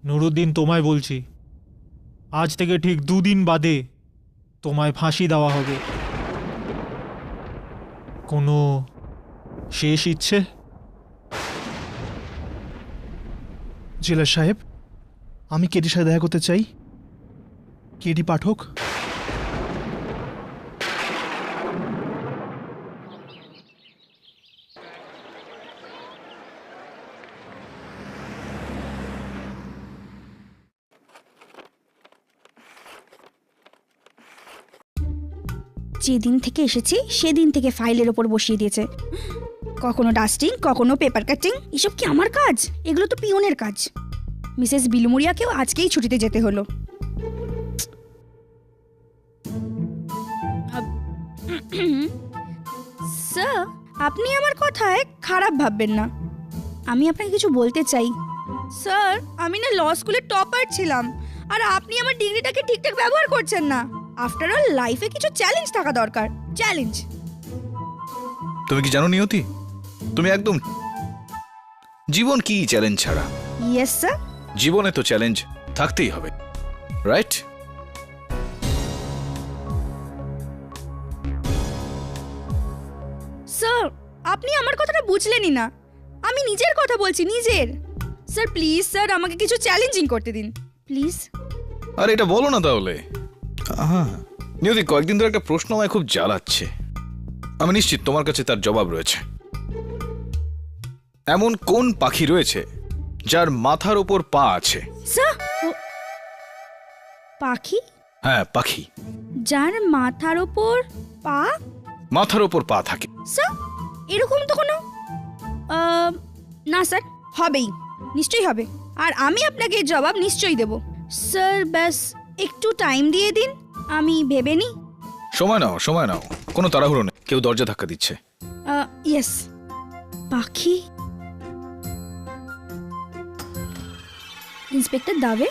নুরুদ্দিন, তোমায় বলছি, আজ থেকে ঠিক 2 দিন বাদে তোমায় ফাঁসি দেওয়া হবে। কোনো শেষ ইচ্ছে? জেলার সাহেব, আমি কেটির সাথে দেখা করতে চাই। কেটি পাঠক। যেদিন থেকে এসেছি সেদিন থেকে ফাইলের ওপর বসিয়ে দিয়েছে। কখনো ডাস্টিং, কখনো পেপার কাটিং। এসব কি আমার কাজ? এগুলো তো পিয়নের কাজ। মিসেস বিলুমুরিয়াকেও আজকেই ছুটিতে যেতে হলো। স্যার, আপনি আমার কথায় খারাপ ভাববেন না। আমি আপনাকে কিছু বলতে চাই। স্যার, আমি না ল স্কুলের টপার ছিলাম, আর আপনি আমার ডিগ্রিটাকে ঠিকঠাক ব্যবহার করছেন না। আফটার অল লাইফে কিছু চ্যালেঞ্জ থাকা দরকার। চ্যালেঞ্জ। তুমি কি জানো নিয়তি, তুমি একদম জীবন কি চ্যালেঞ্জ ছাড়া? Yes sir. জীবনে তো চ্যালেঞ্জ থাকতেই হবে, রাইট? স্যার, আপনি আমার কথাটা বুঝলেনই না। আমি নিজের কথা বলছি, নিজের। স্যার প্লিজ স্যার, আমাকে কিছু চ্যালেঞ্জিং করতে দিন প্লিজ। আর এটা বলো না তাহলে। নিয়তি, কয়েকদিন ধরে একটা প্রশ্ন আমায় খুব জ্বালাচ্ছে। আমি নিশ্চিত তোমার কাছে তার জবাব রয়েছে। এমন কোন পাখি রয়েছে যার মাথার ওপর পা আছে? স্যার, পাখি? হ্যাঁ, পাখি যার মাথার ওপর পা? মাথার ওপর পা থাকে। স্যার, এরকম তো কোনো না স্যার, হবেই, নিশ্চয়ই হবে। আর আমি আপনাকে জবাব নিশ্চয়ই দেব। স্যার ব্যাস একটু টাইম দিয়ে দিন, আমি ভেবে নিই। সময় নাও, সময় নাও, কোনো তাড়াহুড়ো নেই। কেউ দরজা ধাক্কা দিচ্ছে। ইয়েস। পাখি? ইন্সপেক্টর দাবে?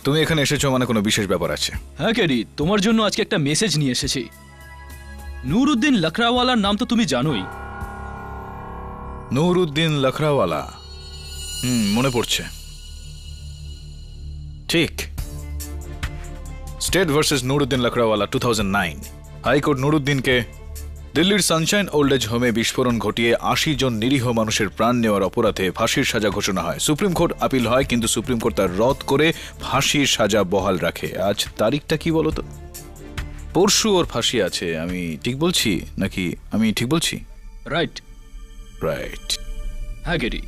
তুমি এখানে এসেছো মানে কোনো বিশেষ ব্যাপার আছে। হ্যাঁ ক্যারি, তোমার জন্য আজকে একটা মেসেজ নিয়ে এসেছি। নুরুদ্দিন লখরাওয়ালার নাম তো তুমি জানোই। নুরুদ্দিন লখরাওয়ালা, মনে পড়ছে। ঠিক, স্টেট ভার্সেস নুরুদ্দিন লখরাওয়ালা 2009। হাইকোর্ট নুরুদ্দিনকে দিল্লির সানশাইন ওল্ড এজ হোমে বিস্ফোরণ ঘটিয়ে 80 জন নিরীহ মানুষের প্রাণ নেওয়ার অপরাধে ফাঁসির সাজা ঘোষণা হয়। সুপ্রিম কোর্ট আপিল হয়, কিন্তু সুপ্রিম কোর্ট তার রদ করে ফাঁসির সাজা বহাল রাখে। আজ তারিখটা কি বলতো? পরশু ওর ফাঁসি আছে। আমি ঠিক বলছি নাকি? আমি ঠিক বলছি? Right right. হ্যাঁ ক্যারি,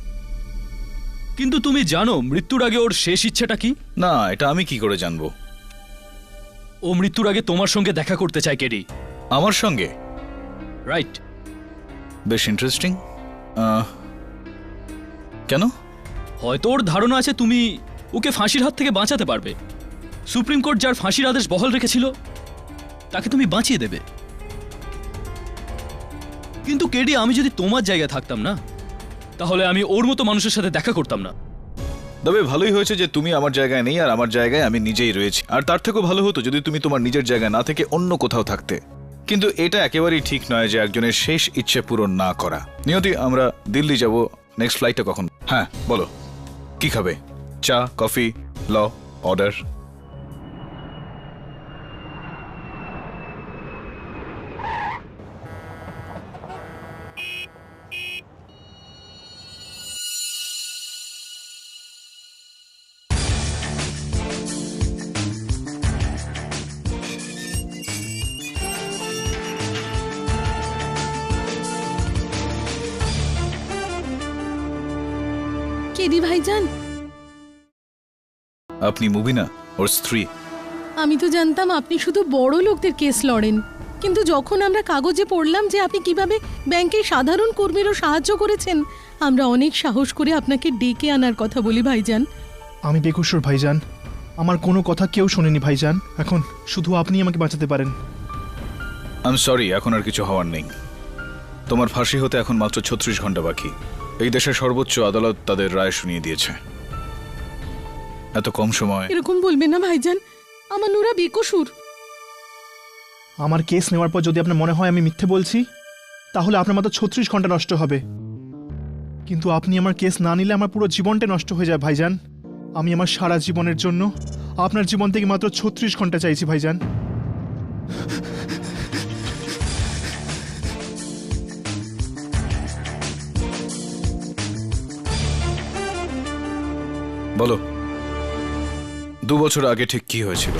কিন্তু তুমি জানো মৃত্যুর আগে ওর শেষ ইচ্ছেটা কি? না, এটা আমি কি করে জানবো? ও মৃত্যুর আগে তোমার সঙ্গে দেখা করতে চায় ক্যারি। আমার সঙ্গে? রাইট। বেশ ইন্টারেস্টিং। কেন? হয়তো ওর ধারণা আছে তুমি ওকে ফাঁসির হাত থেকে বাঁচাতে পারবে। সুপ্রিম কোর্ট যার ফাঁসির আদেশ বহাল রেখেছিল তাকে তুমি বাঁচিয়ে দেবে। কিন্তু কেডি, আমি যদি তোমার জায়গায় থাকতাম না, তাহলে আমি ওর মতো মানুষের সাথে দেখা করতাম না। তবে ভালোই হয়েছে যে তুমি আমার জায়গায় নেই আর আমার জায়গায় আমি নিজেই রয়েছি। আর তার থেকেও ভালো হতো যদি তুমি তোমার নিজের জায়গায় না থেকে অন্য কোথাও থাকতে। কিন্তু এটা একেবারেই ঠিক নয় যে একজনের শেষ ইচ্ছে পূরণ না করা। নিয়তি, আমরা দিল্লি যাব। নেক্সট ফ্লাইটটা কখন? হ্যাঁ বলো, কি খাবে? চা, কফি, ল, অর্ডার? কেডি ভাইজান, আপনি মুবিনা, ওর স্ত্রী। আমি তো জানতাম আপনি শুধু বড় লোকদের কেস লড়েন, কিন্তু যখন আমরা কাগজে পড়লাম যে আপনি কিভাবে ব্যাংকের সাধারণ কর্মীরও সাহায্য করেছেন, আমরা অনেক সাহস করে আপনাকে ডেকে আনার কথা বলি ভাইজান। আমি বেকসুর ভাইজান, আমার কোনো কথা কেউ শোনেনি ভাইজান। এখন শুধু আপনি আমাকে বাঁচাতে পারেন। আই এম সরি, এখন আর কিছু হওয়ার নেই। তোমার ফাঁসি হতে এখন মাত্র 36 ঘন্টা বাকি। এই দেশের সর্বোচ্চ আদালত তাদের রায় শুনিয়ে দিয়েছে। এত কম সময় এরকম বলবেন না ভাইজান, আমার নুরা বেকসুর। আমার কেস নেওয়ার পর যদি আপনার মনে হয় আমি মিথ্যে বলছি, তাহলে আপনার মাত্র 36 ঘন্টা নষ্ট হবে। কিন্তু আপনি আমার কেস না নিলে আমার পুরো জীবনটা নষ্ট হয়ে যায় ভাইজান। আমি আমার সারা জীবনের জন্য আপনার জীবন থেকে মাত্র 36 ঘন্টা চাইছি ভাইজান। বলো 2 বছর আগে ঠিক কি হয়েছিল?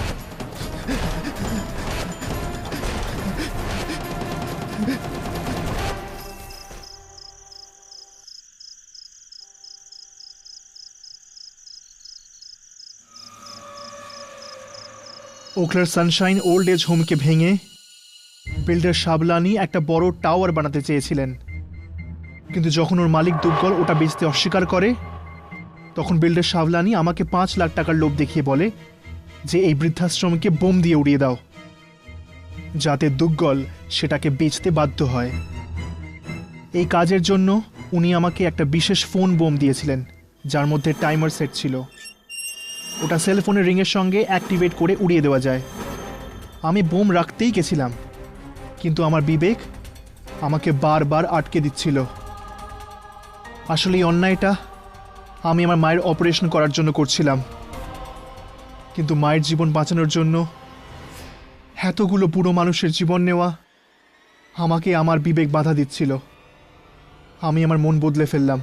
ওকলার সানশাইন ওল্ড এজ হোমকে ভেঙে বিল্ডার শাবলানি একটা বড় টাওয়ার বানাতে চেয়েছিলেন, কিন্তু যখন ওর মালিক দুগ্গল ওটা বেচতে অস্বীকার করে, তখন বিল্ডার শাবলানি আমাকে 5 লাখ টাকার লোভ দেখিয়ে বলে যে এই বৃদ্ধাশ্রমকে বোম দিয়ে উড়িয়ে দাও, যাতে দুগ্গল সেটাকে বেচতে বাধ্য হয়। এই কাজের জন্য উনি আমাকে একটা বিশেষ ফোন বোম দিয়েছিলেন, যার মধ্যে টাইমার সেট ছিল। ওটা সেল ফোনের রিংয়ের সঙ্গে অ্যাক্টিভেট করে উড়িয়ে দেওয়া যায়। আমি বোম রাখতেই গেছিলাম, কিন্তু আমার বিবেক আমাকে বারবার আটকে দিচ্ছিল। আসলে এই অন্যায়টা আমি আমার মায়ের অপারেশন করার জন্য করছিলাম, কিন্তু মায়ের জীবন বাঁচানোর জন্য এতগুলো বুড়ো মানুষের জীবন নেওয়া আমাকে আমার বিবেক বাধা দিচ্ছিল। আমি আমার মন বদলে ফেললাম।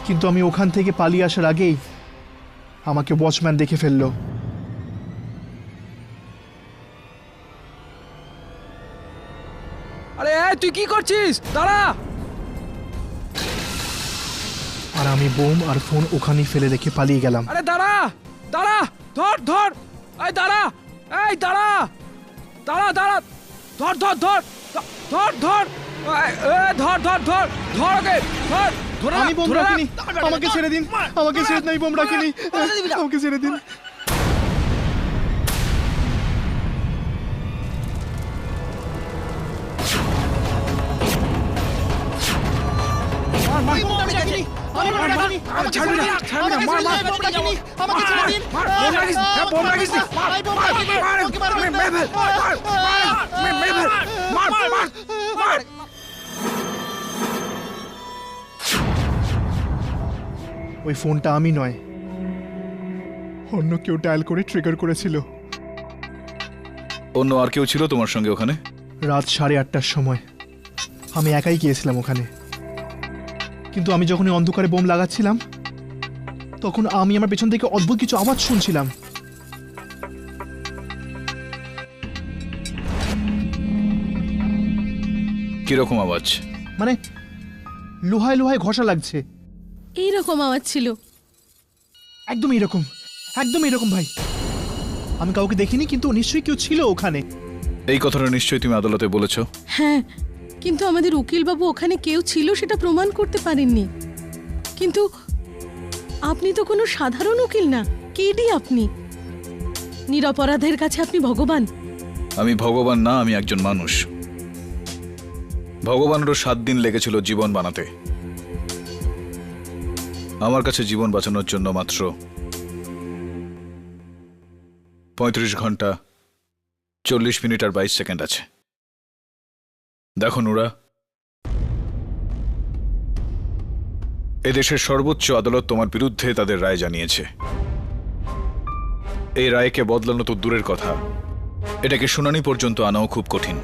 কিন্তু আমি ওখান থেকে পালিয়ে আসার আগেই আমাকে ওয়াচম্যান দেখে ফেললো। আরে তুই কি করছিস? দাঁড়া! আর আমি বোম আর ফোন ওখানেই ফেলে রেখে পালিয়ে গেলাম। আরে দাঁড়া! দাঁড়া! ধর ধর! এই দাঁড়া! এই দাঁড়া! দাঁড়া দাঁড়া! ধর ধর ধর! ধর ধর! ধর ধর ধর! ধর ওকে! ধর! ধরে আমি বোম ধরে রাখিনি, আমাকে ছেড়ে দিন, আমাকে ছেড়ে দিন, আমি বোম রাখিনি, আমাকে ছেড়ে দিন। ওই ফোনটা আমি নয়, অন্য কেউ ডায়াল করে ট্রিগার করেছিল। অন্য আর কেউ ছিল তোমার সঙ্গে ওখানে? রাত 8:30টার সময় আমি একাই গিয়েছিলাম ওখানে, কিন্তু আমি যখন এই অন্ধকারে বোম লাগাচ্ছিলাম, তখন আমি আমার পেছন থেকে অদ্ভুত কিছু আওয়াজ শুনছিলাম। কিরকম আওয়াজ? মানে লোহায় লোহায় ঘষা লাগছে, এইরকম আওয়াজ ছিল। একদম এরকম, একদম এরকম ভাই। আমি কাউকে দেখিনি, কিন্তু নিশ্চয়ই কেউ ছিল ওখানে। এই কথাটা নিশ্চয়ই তুমি আদালতে বলেছো? হ্যাঁ, কিন্তু আমাদের উকিলবাবু ওখানে কেউ ছিল সেটা প্রমাণ করতে পারেননি। কিন্তু আপনি তো কোনো সাধারণ উকিল না, কেডি আপনি। নিরপরাধের কাছে আপনি ভগবান। আমি ভগবান না, আমি একজন মানুষ। ভগবানেরও 7 দিন লেগেছিল জীবন বানাতে। আমার কাছে জীবন বাঁচানোর জন্য মাত্র 35 ঘন্টা 40 মিনিট আর 22 সেকেন্ড আছে। দেখো নুরা, এদেশের সর্বোচ্চ আদালত তোমার বিরুদ্ধে তাদের রায় জানিয়েছে। এই রায়কে বদলানো তো দূরের কথা, এটাকে শুনানি পর্যন্ত আনাও খুব কঠিন।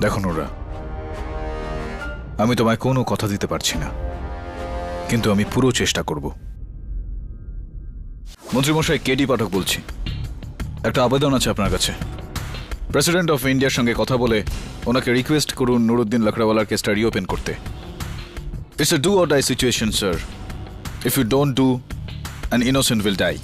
দেখো নুরা, আমি তোমায় কোনো কথা দিতে পারছি না, কিন্তু আমি পুরো চেষ্টা করব। মন্ত্রীমশাই, কেডি পাঠক বলছি। একটা আবেদন আছে আপনার কাছে। প্রেসিডেন্ট অফ ইন্ডিয়ার সঙ্গে কথা বলে ওনাকে রিকোয়েস্ট করুন নুরুদ্দিন লাকড়াওয়ালার কেসটা রিওপেন করতে। It's a do or die situation sir. If you don't do, an innocent will die.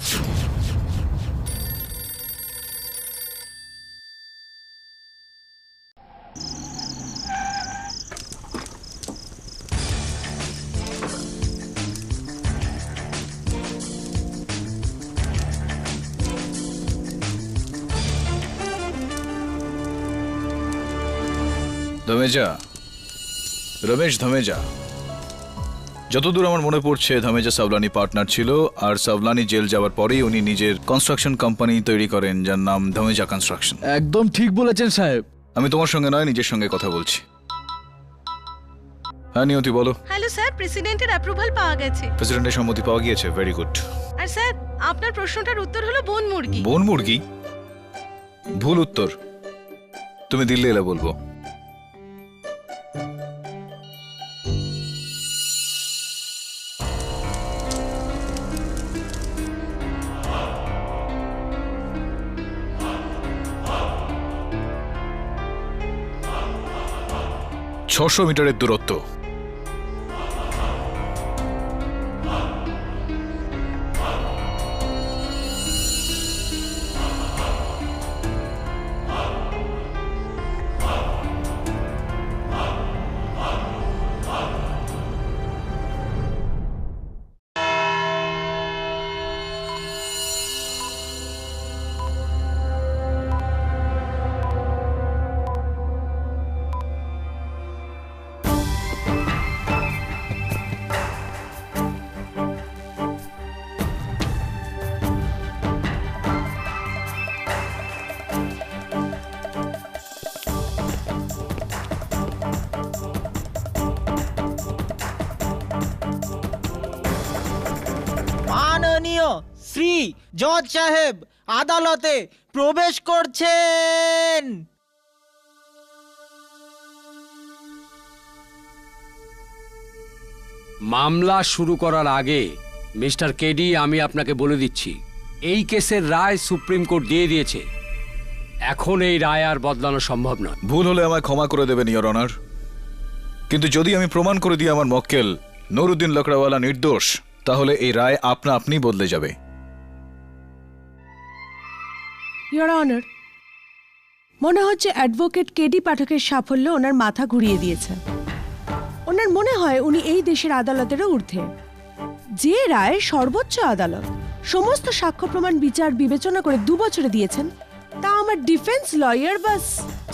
Dhameja, Ramesh Dhameja, যতদূর আমার মনে পড়ছে ধামেজা সাবলানি পার্টনার ছিল, আর সাবলানি জেল যাওয়ার পরেই উনি নিজের কনস্ট্রাকশন কোম্পানি তৈরি করেন যার নাম ধামেজা কনস্ট্রাকশন। একদম ঠিক বলেছেন সাহেব। আমি তোমার সঙ্গে নয়, নিজের সঙ্গে কথা বলছি। হ্যাঁ নিয়তি বলো। হ্যালো স্যার, প্রেসিডেন্টের অ্যাপ্রুভাল পাওয়া গেছে। প্রেসিডেন্টের সম্মতি পাওয়া গিয়েছে, ভেরি গুড। আর স্যার, আপনার প্রশ্নটার উত্তর হলো বন মুরগি। বন মুরগি? ভুল উত্তর, তুমি দিল্লি এলে বলবো। ছশো মিটারের দূরত্ব। মাননীয় শ্রী জজ সাহেব আদালতে প্রবেশ করছেন। মামলা শুরু করার আগে মিস্টার কেডি, আমি আপনাকে বলে দিচ্ছি, এই কেসের রায় সুপ্রিম কোর্ট দিয়ে দিয়েছে। এখন এই রায় আর বদলানো সম্ভব নয়। ভুল হলে আমায় ক্ষমা করে দেবেন ইওর অনার, কিন্তু যদি আমি প্রমাণ করে দিই আমার মক্কেল নুরুদ্দিন লকড়াওয়ালা নির্দোষ, তাহলে এই রায় আপনা আপনি বদলে যাবে। ইয়োর অনার, মনে হচ্ছে অ্যাডভোকেট কেডি পাঠকের সাফল্য ওনার মাথা ঘুরিয়ে দিয়েছে। ওনার মনে হয় উনি এই দেশের আদালতেরও ঊর্ধ্বে। যে রায় সর্বোচ্চ আদালত সমস্ত সাক্ষ্য প্রমাণ বিচার বিবেচনা করে 2 বছরে দিয়েছেন, তা আমার ডিফেন্স লয়ার বাস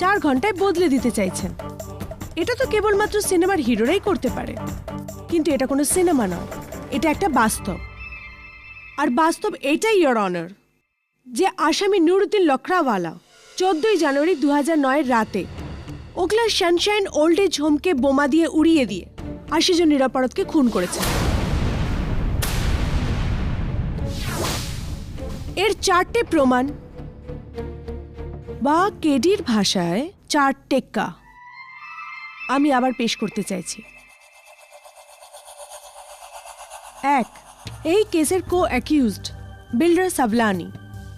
4 ঘন্টায় বদলে দিতে চাইছেন। এটা তো কেবলমাত্র সিনেমার হিরোরাই করতে পারে, কিন্তু এটা কোনো সিনেমা নয়, এটা একটা বাস্তব। আর বাস্তব এটাই ইয়োর অনার, যে আসামি নুরুদ্দিন লকড়াওয়ালা 14 জানুয়ারি 2009 রাতে ওকলার সানশাইন ওল্ড এজ হোমকে বোমা দিয়ে উড়িয়ে দিয়ে 80 জন নিরাপরাধকে খুন করেছে। এর 4টে প্রমাণ, বা কেডির ভাষায় 4 টেক্কা, আমি আবার পেশ করতে চাইছি। 1, এই কেসের কো অ্যাকিউজড বিল্ডার সাবলানি,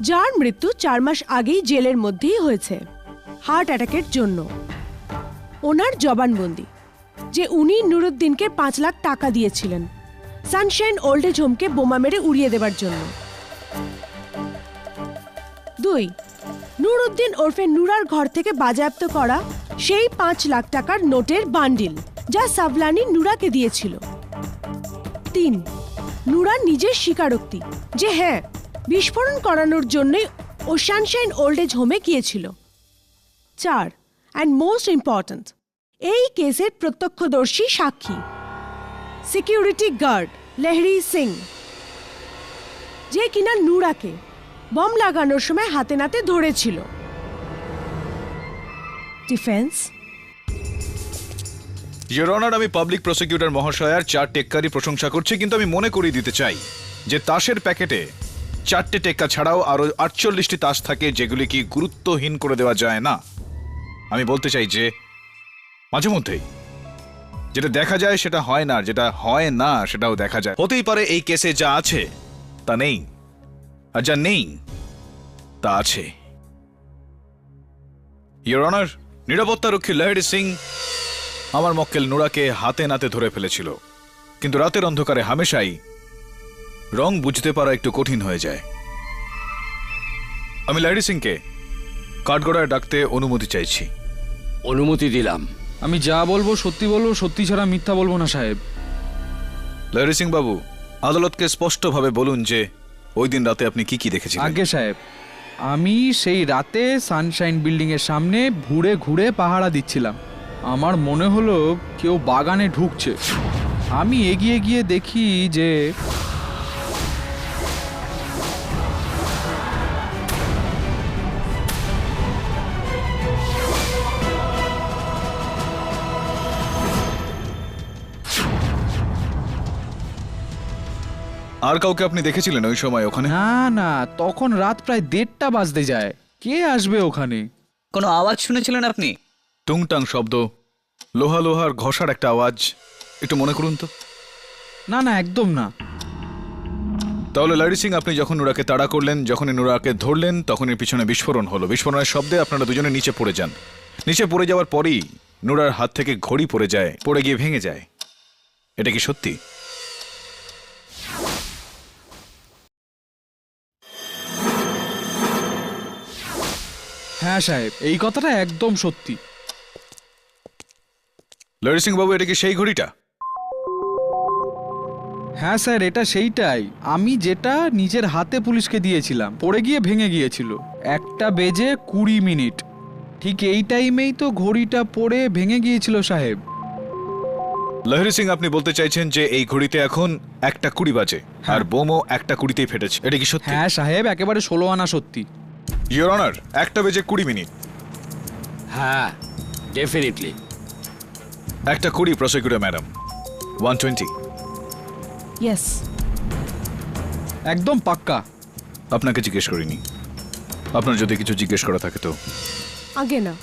যার মৃত্যু 4 মাস আগেই জেলের মধ্যেই হয়েছে হার্ট অ্যাটাকের জন্য। ওনার জবানবন্দি যে উনি নুরুদ্দিনকে 5 লাখ টাকা দিয়েছিলেন সানশাইন ওল্ড এজ হোমকে বোমা মেরে উড়িয়ে দেবার জন্য। 2, নুরুদ্দিন ওরফে নুরার ঘর থেকে বাজেয়াপ্ত করা সেই 5 লাখ টাকার নোটের বান্ডিল, যা সাবলানি নুরাকে দিয়েছিল। 3, নুরা নিজের স্বীকারোক্তি যে হ্যাঁ, বিস্ফোরণ করানোর জন্যই ও সানশাইন ওল্ড এজ হোমে গিয়েছিল। 4, অ্যান্ড মোস্ট ইম্পর্ট্যান্ট, এই কেসের প্রত্যক্ষদর্শী সাক্ষী সিকিউরিটি গার্ড লেহরি সিং, যে কিনা নুরাকে বম লাগানোর সময় হাতে নাতে ধরেছিল। ডিফেন্স। ইওর অনার, আমি পাবলিক প্রসিকিউটর মহাশয়ার 4 টেক্কারই প্রশংসা করছি, কিন্তু আমি মনে করিয়ে দিতে চাই যে তাসের প্যাকেটে 4টে টেক্কা ছাড়াও আরো 48টি তাস থাকে, যেগুলি কি গুরুত্বহীন করে দেওয়া যায় না। আমি বলতে চাই যে মাঝে মধ্যেই যেটা দেখা যায় সেটা হয় না, যেটা হয় না সেটাও দেখা যায়। হতেই পারে এই কেসে যা আছে তা নেই, আর যা নেই তা আছে। ইওর অনার, নিরাপত্তারক্ষী লহেরি সিং আমার মক্কেল নুরাকে হাতে নাতে ধরে ফেলেছিল, কিন্তু রাতের অন্ধকারে হামেশাই রং বুঝতে পারা একটু কঠিন হয়ে যায়। আমি লহেরি সিংকে কাঠগড়ায় ডাকতে অনুমতি চাইছি। অনুমতি দিলাম। আমি যা বলবো সত্যি বলবো, সত্যি ছাড়া মিথ্যা বলবো না সাহেব। লহেরি সিং বাবু, আদালতকে স্পষ্টভাবে বলুন যে ওই দিন রাতে আপনি কি কি দেখেছিলেন। আগে সাহেব, আমি সেই রাতে সানশাইন বিল্ডিং এর সামনে ঘুরে ঘুরে পাহারা দিচ্ছিলাম। আমার মনে হলো কেউ বাগানে ঢুকছে, আমি এগিয়ে গিয়ে দেখি যে আর কাউকে আপনি দেখেছিলেন ওই সময় ওখানে? না না, তখন রাত প্রায় 1:30 বাজতে যায়। কে আসবে ওখানে? কোনো আওয়াজ শুনেছিলেন আপনি? টুংটাং শব্দ, লোহা লোহার ঘষার একটা আওয়াজ, একটু মনে করুন তো। না না, একদম না। তাহলে লারি সিং, আপনি যখন নুরাকে তাড়া করলেন, যখনই নুরাকে ধরলেন, তখনই পিছনে বিস্ফোরণ হলো। বিস্ফোরণের শব্দে আপনারা দুজনে নিচে পড়ে যান। নিচে পড়ে যাওয়ার পরেই নুরার হাত থেকে ঘড়ি পড়ে যায়, পড়ে গিয়ে ভেঙে যায়। এটা কি সত্যি? হ্যাঁ সাহেব, এই কথাটা একদম সত্যি। লারি সিং বাবু, এটা কি সেই ঘড়িটা? হ্যাঁ স্যার, এটা সেইটাই। আমি যেটা নিজের হাতে পুলিশকে দিয়েছিলাম, পড়ে গিয়ে ভেঙে গিয়েছিল। 1:20 ঠিক এই টাইমেই তো ঘড়িটা পড়ে ভেঙে গিয়েছিল সাহেব। লাহিরি সিং, আপনি বলতে চাইছেন যে এই ঘড়িতে এখন 1:20 বাজে, আর বোমও 1:20 ফেটেছে, এটা কি সত্যি? হ্যাঁ সাহেব, একেবারে 16 আনা সত্যি। ইওর অনার, 1:20 হ্যাঁ, ডেফিনেটলি। 1:20 prosecutor madam. 120। ইয়েস। একদম পাক্কা। আপনাকে জিজ্ঞেস করিনি। আপনার যদি কিছু জিজ্ঞেস করা থাকে তো। আগে না,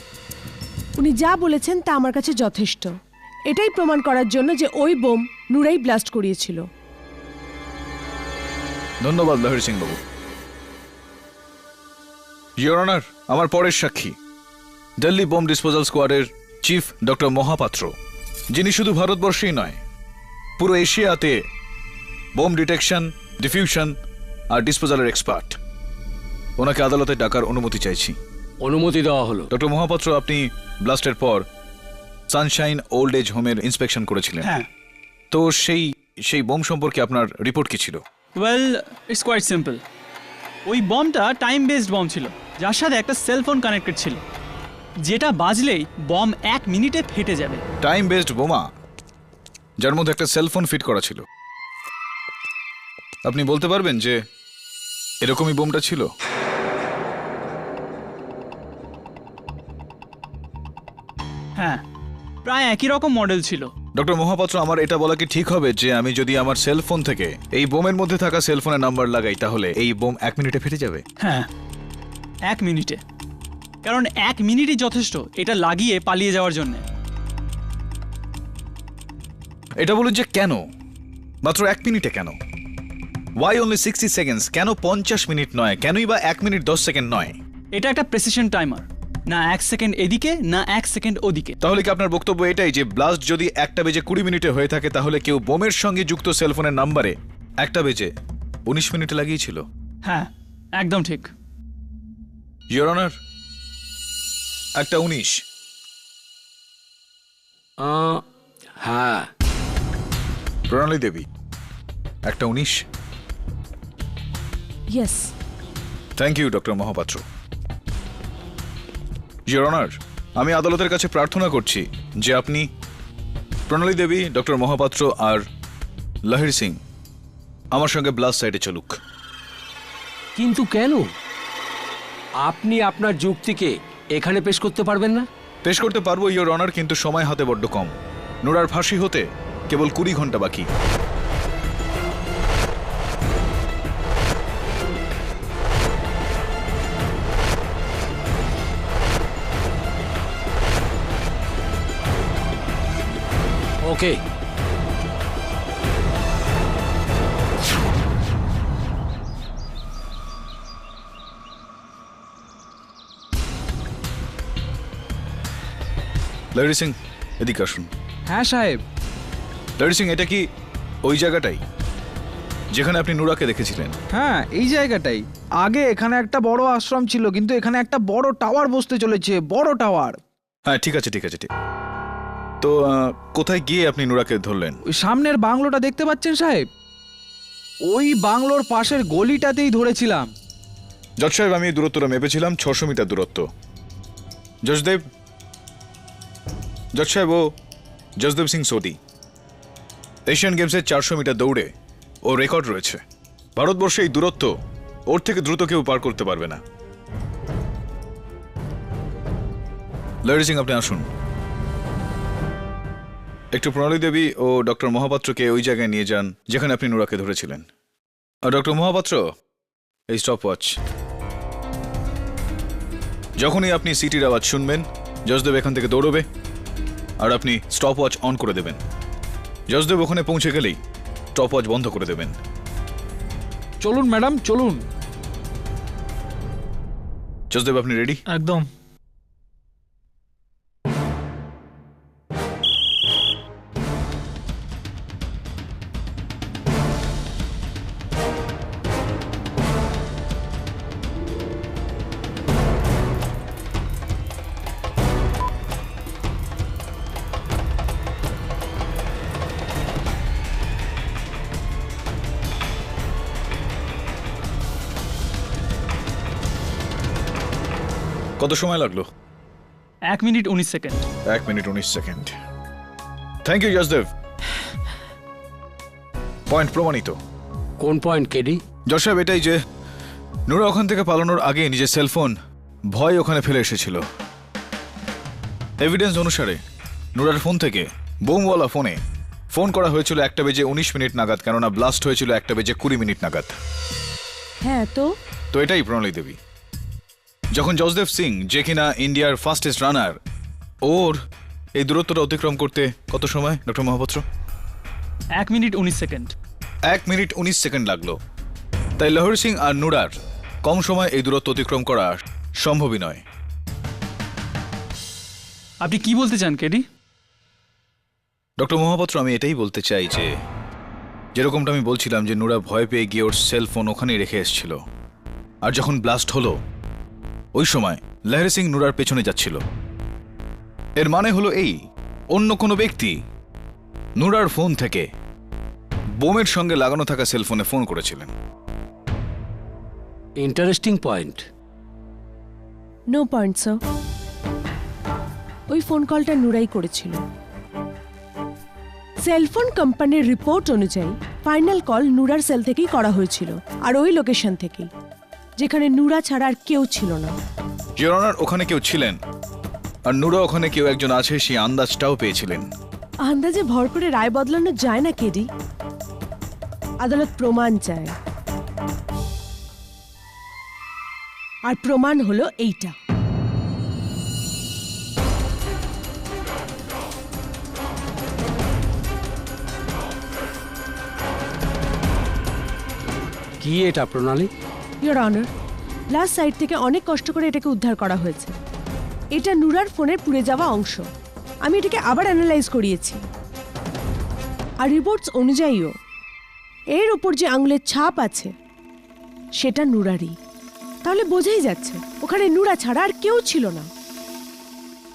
উনি যা বলেছেন তা আমার কাছে যথেষ্ট। এটাই প্রমাণ করার জন্য যে ওই বোম নুরাই ব্লাস্ট করিয়েছিল। ধন্যবাদ লাহিরি সিং বাবু। ইওর অনার, আমার পরের সাক্ষী দিল্লি বোম ডিসপোজাল স্কোয়াডের চিফ ডক্টর মহাপাত্র, যিনি শুধু ভারতবর্ষেই নয়, পুরো এশিয়াতে বোম ডিটেকশন, ডিফিউশন আর ডিসপোজালের এক্সপার্ট। ওনাকে আদালতে ডাকার অনুমতি চাইছি। অনুমতি দেওয়া হলো। ডক্টর মহাপাত্র, আপনি ব্লাস্টের পর সানশাইন ওল্ড এজ হোমের ইন্সপেকশন করেছিলেন। হ্যাঁ। তো সেই বোম সম্পর্কে আপনার রিপোর্ট কি ছিল? Well, it's quite simple. ওই বমটা টাইম বেসড বম ছিল, যার সাথে একটা সেলফোন কানেক্টেড ছিল, যেটা বাজলেই বম 1 মিনিটে ফেটে যাবে। টাইম বেসড বোমা, যার মধ্যে একটা সেলফোন ফিট করা ছিল। আপনি বলতে পারবেন যে এরকমই বোমটা ছিল? হ্যাঁ, প্রায় একই রকম মডেল ছিল। ডক্টর মহাপাত্র, আমার এটা বলা কি ঠিক হবে যে আমি যদি আমার সেলফোন থেকে এই বোমের মধ্যে থাকা সেলফোনের নাম্বার লাগাই, তাহলে এই বোম 1 মিনিটে ফেটে যাবে? হ্যাঁ, 1 মিনিটে। কারণ 1 মিনিটই যথেষ্ট এটা লাগিয়ে পালিয়ে যাওয়ার জন্য। এটা বলুন যে কেন মাত্র 1 মিনিটে? কেন ওয়াই অনলি 60 সেকেন্ডস? কেন 50 মিনিট নয়? কেনই বা 1 মিনিট 10 সেকেন্ড নয়? এটা একটা প্রেসিশন টাইমার, না 1 সেকেন্ড এদিকে না 1 সেকেন্ড ওদিকে। তাহলে কি আপনার বক্তব্য এটাই যে ব্লাস্ট যদি 1:20 হয়ে থাকে, তাহলে কেউ বোমের সঙ্গে যুক্ত সেলফোনের নাম্বারে 1:19 লাগিয়েছিল? হ্যাঁ, একদম ঠিক। Your honour, 1:19। হ্যাঁ। Pranali Devi, 1:19। Yes. Thank you doctor Mohapatra. Your honour, আমি আদালতের কাছে প্রার্থনা করছি যে আপনি প্রণালী দেবী, ডক্টর মহাপাত্র আর লাহিরি সিং আমার সঙ্গে ব্লাস্ট সাইডে চলুক। কিন্তু কেন? আপনি আপনার যুক্তিকে এখানে পেশ করতে পারবেন না? পেশ করতে পারবো ইওর অনার, কিন্তু সময় হাতে বড্ড কম। নুরার ফাঁসি হতে কেবল 20 ঘন্টা বাকি। ওকে। লাহিরি সিং, এদিকে আসুন। হ্যাঁ সাহেব। লাহিরি সিং, এটা কি ওই জায়গাটাই যেখানে আপনি নুরাকে দেখেছিলেন? হ্যাঁ, এই জায়গাটাই। আগে এখানে একটা বড় আশ্রম ছিল, কিন্তু এখানে একটা বড় টাওয়ার বসতে চলেছে, বড় টাওয়ার। হ্যাঁ, ঠিক আছে ঠিক আছে ঠিক। তো কোথায় গিয়ে আপনি নুরাকে ধরলেন? ওই সামনের বাংলোটা দেখতে পাচ্ছেন সাহেব, ওই বাংলোর পাশের গলিটাতেই ধরেছিলাম। জজ সাহেব, আমি দূরত্বটা মেপেছিলাম, 600 মিটার দূরত্ব। জজদেব, জজ সাহেব, ও জসদেব সিং সোডি, এশিয়ান গেমসের 400 মিটার দৌড়ে ও রেকর্ড রয়েছে। ভারতবর্ষে এই দূরত্ব ওর থেকে দ্রুত কেউ পার করতে পারবে না। লহরি সিং, আপনি আসুন। একটু প্রণালী দেবী ও ডক্টর মহাপাত্রকে ওই জায়গায় নিয়ে যান যেখানে আপনি নুরাকে ধরেছিলেন। আর ডক্টর মহাপাত্র, এই স্টপ ওয়াচ। যখনই আপনি সিটির আওয়াজ শুনবেন, যশদেব এখান থেকে দৌড়বে আর আপনি স্টপ ওয়াচ অন করে দেবেন। যশদেব ওখানে পৌঁছে গেলেই স্টপ ওয়াচ বন্ধ করে দেবেন। চলুন ম্যাডাম, চলুন। যশদেব, আপনি রেডি? একদম। কত সময় লাগলো? 1 minute 19 second. 1 minute 19 second. Thank you Jashdev. Point প্রমাণিত। কোন পয়েন্ট কেডি? যশ সাহেব, এটাই যে নুরা ওখান থেকে পালানোর আগে নিজের সেলফোন ভয় ওখানে ফেলে এসেছিল। এভিডেন্স অনুসারে নুরার ফোন থেকে বোমওয়ালা ফোনে ফোন করা হয়েছিল 1টা বেজে 19 মিনিট নাগাদ, কেননা ব্লাস্ট হয়েছিল 1টা বেজে 20 মিনিট নাগাদ। হ্যাঁ তো এটাই প্রণালী দেবী। যখন যশদেব সিং, যে কিনা ইন্ডিয়ার ফাস্টেস্ট রানার, ওর এই দূরত্বটা অতিক্রম করতে কত সময় doctor Mohapatra? 1 minute 19 second. 1 minute 19 second লাগলো। তাই লহরি সিং আর নুরার কম সময় এই দূরত্ব অতিক্রম করা সম্ভবই নয়। আপনি কি বলতে চান কেডি? ডক্টর মহাপাত্র, আমি এটাই বলতে চাই যে যেরকমটা আমি বলছিলাম যে নুরা ভয় পেয়ে গিয়ে ওর সেলফোন ওখানেই রেখে এসেছিল, আর যখন ব্লাস্ট হলো ওই সময় লহরি সিং নুরার পেছনে যাচ্ছিল। এর মানে হলো এই, অন্য কোনো ব্যক্তি নুরার ফোন থেকে বোমের সঙ্গে লাগানো থাকা সেলফোনে ফোন করেছিলেন। Interesting point. No point sir. ওই ফোন কলটা নুরাই করেছিল। সেলফোন কোম্পানির রিপোর্ট অনুযায়ী ফাইনাল কল নুরার সেল থেকেই করা হয়েছিল, আর ওই লোকেশন থেকেই, যেখানে নুরা ছাড়া আর কেউ ছিল না। ইওর অনার, ওখানে কেউ ছিলেন আর নুরা ওখানে কেউ একজন আছে, সেই আন্দাজটাও পেয়েছিলেন। আন্দাজে ভর করে রায় বদলানো যায় না কেডি। আদালত প্রমাণ চায়, আর প্রমাণ হলো এইটা। কি এটা প্রণালী? ইওর অনার, লাস্ট সাইড থেকে অনেক কষ্ট করে এটাকে উদ্ধার করা হয়েছে। এটা নুরার ফোনের পুড়ে যাওয়া অংশ। আমি এটাকে আবার অ্যানালাইজ করিয়েছি, আর রিপোর্টস অনুযায়ীও এর উপর যে আঙুলের ছাপ আছে সেটা নুরারই। তাহলে বোঝাই যাচ্ছে ওখানে নুরা ছাড়া আর কেউ ছিল না।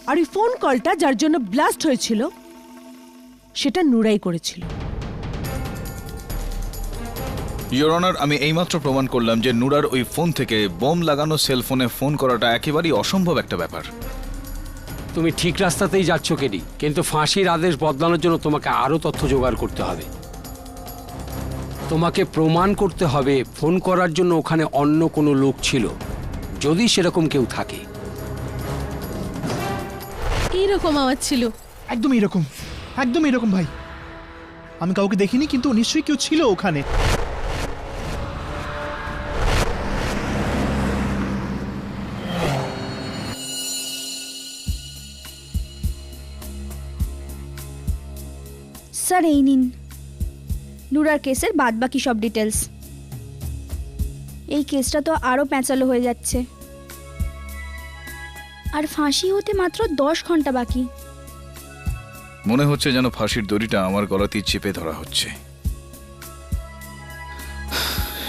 আর এই ফোন কলটা যার জন্য ব্লাস্ট হয়েছিল সেটা নুরাই করেছিল। ইওর অনার, আমি এইমাত্র প্রমাণ করলাম যে নুরার ওই ফোন থেকে বোম লাগানো সেলফোনে ফোন করাটা একেবারেই অসম্ভব একটা ব্যাপার। তুমি ঠিক রাস্তাতেই যাচ্ছ কেডি, কিন্তু ফাঁসির আদেশ বদলানোর জন্য তোমাকে আরো তথ্য জোগাড় করতে হবে। তোমাকে প্রমাণ করতে হবে ফোন করার জন্য ওখানে অন্য কোনো লোক ছিল, যদি সেরকম কেউ থাকে। এইরকম আওয়াজ ছিল। একদম এরকম, একদম এরকম ভাই। আমি কাউকে দেখিনি, কিন্তু নিশ্চয়ই কেউ ছিল ওখানে। স্যার, এই নিন নুরার কেসের বাদবাকি সব ডিটেলস। এই কেসটা তো আরও প্যাঁচালো হয়ে যাচ্ছে, আর ফাঁসি হতে মাত্র 10 ঘন্টা বাকি। মনে হচ্ছে যেন ফাঁসির দড়িটা আমার গলাতেই চেপে ধরা হচ্ছে।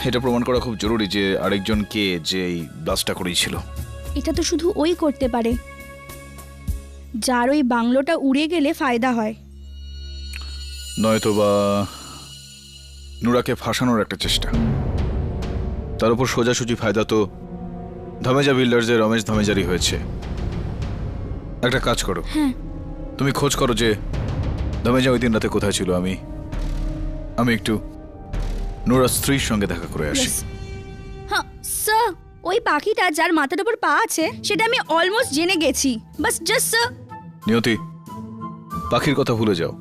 এটা প্রমাণ করা খুব জরুরি যে আরেকজন কে যে এই ব্লাস্টটা করেছিল। এটা তো শুধু ওই করতে পারে যার ওই বাংলোটা উড়ে গেলে ফায়দা হয়। নয়তো বা নুরাকে ফাঁসানোর একটা চেষ্টা। তার উপর সোজাসুজি ফায়দা তো ধামেজা বিল্ডার্সের রমেশ ধামেজারই হয়েছে। একটা কাজ করো, হ্যাঁ, তুমি খোঁজ করো যে ধামেজা ওই দিন রাতে কোথায় ছিল। আমি আমি একটু নুরার স্ত্রীর সঙ্গে দেখা করে আসি। হ্যাঁ স্যার, ওই পাখিটা যার মাথার উপর পা আছে সেটা আমি অলমোস্ট জেনে গেছি। বাস জাস্ট স্যার। নিয়তি, পাখির কথা ভুলে যাও,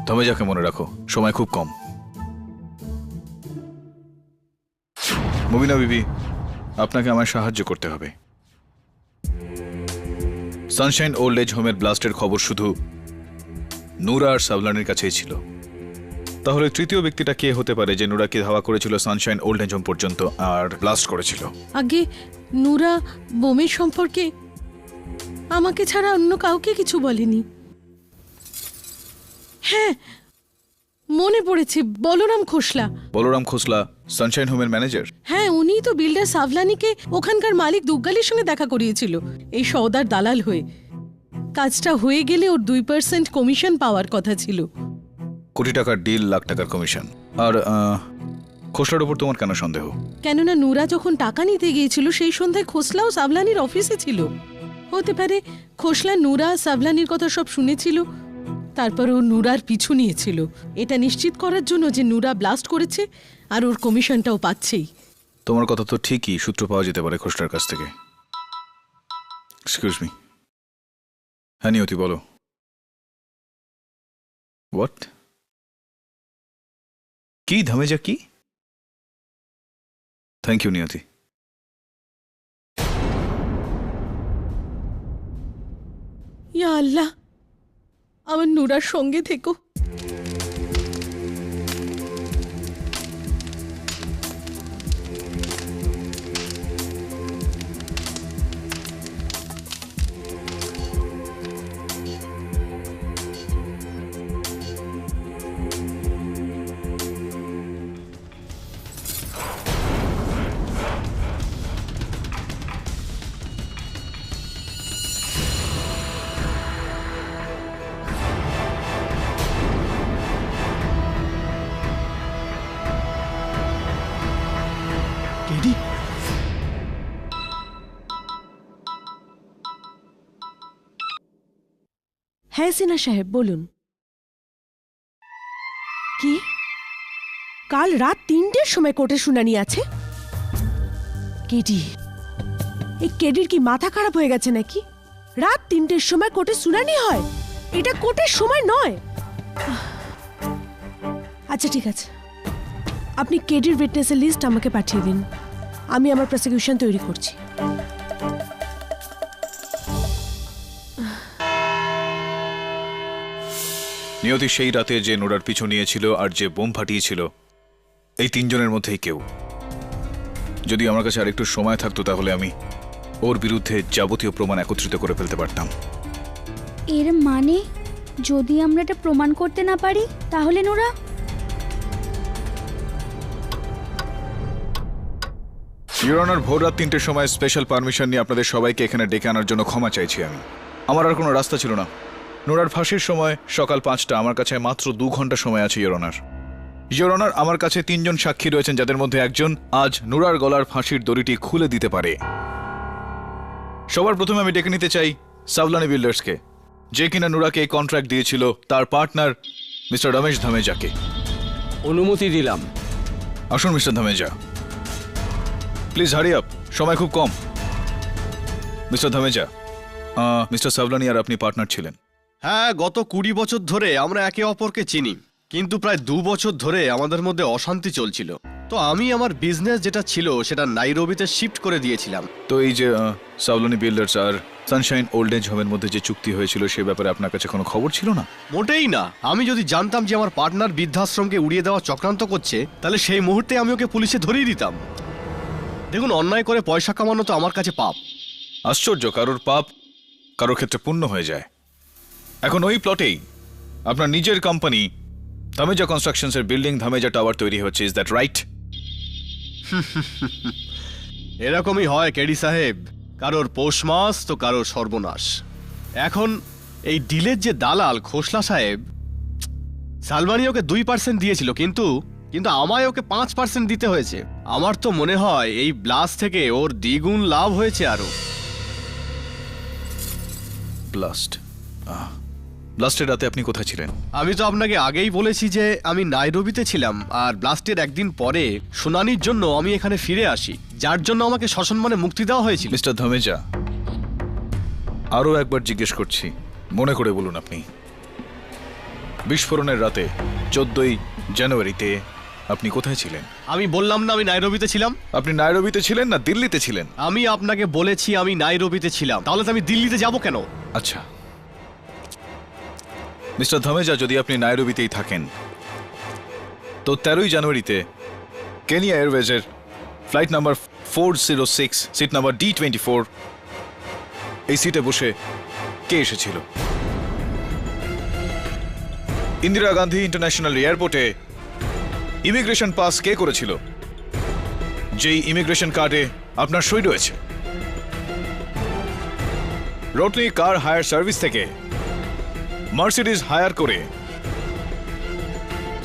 ধমেজাকে মনে রাখো, সময় খুব কম। মুবিনা বিবি, আপনাকে আমায় সাহায্য করতে হবে। সানশাইন ওল্ড এজ হোমের ব্লাস্টের খবর শুধু নুরা আর সাবলানির কাছেই ছিল। তাহলে তৃতীয় ব্যক্তিটা কে হতে পারে যে নুরাকে ধাওয়া করেছিল সানশাইন ওল্ড এজ হোম পর্যন্ত আর ব্লাস্ট করেছিল? আগে নুরা বোমের সম্পর্কে আমাকে ছাড়া অন্য কাউকে কিছু বলেনি। হ্যাঁ, মনে পড়েছে, বলরাম খোসলা। বলরাম খোসলা সানশাইন হোমের ম্যানেজার? হ্যাঁ, উনিই তো বিল্ডার সাভলানিকে ওখানকার মালিক দুগ্গালির সঙ্গে দেখা করিয়েছিল এই সওদার দালাল হয়ে। কাজটা হয়ে গেলে ওর 2% কমিশন পাওয়ার কথা ছিল। কোটি টাকার ডিল, লাখ টাকার কমিশন। আর খোসলার উপর তোমার কেন সন্দেহ? কেননা নুরা যখন টাকা নিতে গিয়েছিল সেই সন্ধ্যায় খোসলাও সাভলানির অফিসে ছিল। হতে পারে খোসলা নুরা সাভলানির কথা সব শুনেছিল, তারপর ও নুরার পিছু নিয়েছিল এটা নিশ্চিত করার জন্য যে নুরা ব্লাস্ট করেছে আর ওর কমিশনটাও পাচ্ছেই। তোমার কথা তো ঠিকই, সূত্র পাওয়া যেতে পারে খোসলার কাছ থেকে। Excuse me. হ্যাঁ নিয়তি, বলো। হোয়াট? কি ধামেজা কি? থ্যাংক ইউ নিয়তি। ইয়া আল্লাহ, আমার নুরার সঙ্গে থেকো। কেডি, হ্যাঁ সিনহা সাহেব বলুন। কি কাল রাত 3টের সময় কোর্টে শুনানি আছে? কেডি, এই কেডির কি মাথা খারাপ হয়ে গেছে নাকি? রাত 3টের সময় কোর্টে শুনানি হয়? এটা কোর্টের সময় নয়। আচ্ছা ঠিক আছে, আপনি কেডির উইটনেসের লিস্ট আমাকে পাঠিয়ে দিন, আমি আমার প্রসিকিউশন তৈরি করছি। নিয়তি সেই রাতে যে নোরার পিছু নিয়েছিল আর যে বোম ফাটিয়েছিল, এই 3 জনের মধ্যেই কেউ। যদি আমার কাছে আরেকটু সময় থাকতো তাহলে আমি ওর বিরুদ্ধে যাবতীয় প্রমাণ একত্রিত করে ফেলতে পারতাম। এর মানে যদি আমরা এটা প্রমাণ করতে না পারি তাহলে নোরা? ইওর অনার, ভোর রাত 3টের সময় স্পেশাল পারমিশন নিয়ে আপনাদের সবাইকে এখানে ডেকে আনার জন্য ক্ষমা চাইছি আমি। আমার আর কোনো রাস্তা ছিল না। নোরার ফাঁসির সময় সকাল 5টা, আমার কাছে মাত্র 2 ঘন্টা সময় আছে ইওর অনার। ইওর অনার, আমার কাছে 3 জন সাক্ষী রয়েছেন যাদের মধ্যে একজন আজ নোরার গলার ফাঁসির দড়িটি খুলে দিতে পারে। সবার প্রথমে আমি ডেকে নিতে চাই সাভলানি বিল্ডার্সকে, যে কিনা নোরাকে এই কন্ট্রাক্ট দিয়েছিল, তার পার্টনার মিস্টার রমেশ ধামেজাকে। অনুমতি দিলাম। আসুন মিস্টার ধামেজা, প্লিজ হারি আপ, সময় খুব কম। মিস্টার ধামেজা, মিস্টার সাভলানি আর আপনি পার্টনার ছিলেন? হ্যাঁ, গত 20 বছর ধরে আমরা একে অপরকে চিনি, কিন্তু প্রায় 2 বছর ধরে আমাদের মধ্যে অশান্তি চলছিল। তো আমি আমার বিজনেস যেটা ছিল সেটা নাইরোবিতে শিফট করে দিয়েছিলাম। তো এই যে সাভলানি বিল্ডার্স আর সানশাইন ওল্ড এজ হোমের মধ্যে যে চুক্তি হয়েছিল সে ব্যাপারে আপনার কাছে কোনো খবর ছিল না? মোটেই না। আমি যদি জানতাম যে আমার পার্টনার বৃদ্ধাশ্রমকে উড়িয়ে দেওয়া চক্রান্ত করছে, তাহলে সেই মুহূর্তে আমি ওকে পুলিশে ধরিয়ে দিতাম। দেখুন, অন্যায় করে পয়সা কামানো তো আমার কাছে পাপ। আশ্চর্য, কারোর পাপ কারোর ক্ষেত্রে পুণ্য হয়ে যায়। এখন ওই প্লটেই আপনার নিজের কোম্পানি ধামেজা কনস্ট্রাকশনসের বিল্ডিং ধামেজা টাওয়ার তৈরি হচ্ছে, ইজ দ্যাট রাইট? এরকমই হয় কেডি সাহেব, কারোর পৌষ মাস তো কারোর সর্বনাশ। এখন এই ডিলের যে দালাল খোসলা সাহেব, সালমানি ওকে 2% দিয়েছিল, কিন্তু আমায় ওকে 5% দিতে হয়েছে। আমার তো মনে হয় এই ব্লাস্ট থেকে ওর দ্বিগুণ লাভ হয়েছে আরো। ব্লাস্ট? ব্লাস্টের রাতে আপনি কোথায় ছিলেন? আমি তো আপনাকে আগেই বলেছি যে আমি নাইরোবিতে ছিলাম, আর ব্লাস্টের একদিন পরে শুনানির জন্য আমি এখানে ফিরে আসি, যার জন্য আমাকে সসম্মানে মুক্তি দেওয়া হয়েছিল। মিস্টার ধামেজা, আরও একবার জিজ্ঞেস করছি, মনে করে বলুন আপনি বিস্ফোরণের রাতে 14ই জানুয়ারিতে আপনি কোথায় ছিলেন? আমি বললাম না আমি নাইরোবিতে ছিলাম। আপনি নাইরোবিতে ছিলেন না দিল্লিতে ছিলেন? আমি আপনাকে বলেছি আমি নাইরোবিতে ছিলাম, তাহলে তো আমি দিল্লিতে যাব কেন? আচ্ছা মিস্টার ধামেজা, যদি আপনি নাইরোবিতেই থাকেন তো 13ই জানুয়ারিতে কেনিয়া এয়ারওয়েজের flight number 406 seat number D24 এই সিটে বসে কে এসেছিল? ইন্দিরা গান্ধী ইন্টারন্যাশনাল এয়ারপোর্টে ইমিগ্রেশন পাস কে করেছিল, যেই ইমিগ্রেশন কার্ডে আপনার সই রয়েছে? রোটনি কার হায়ার সার্ভিস থেকে মার্সিডিজ হায়ার করে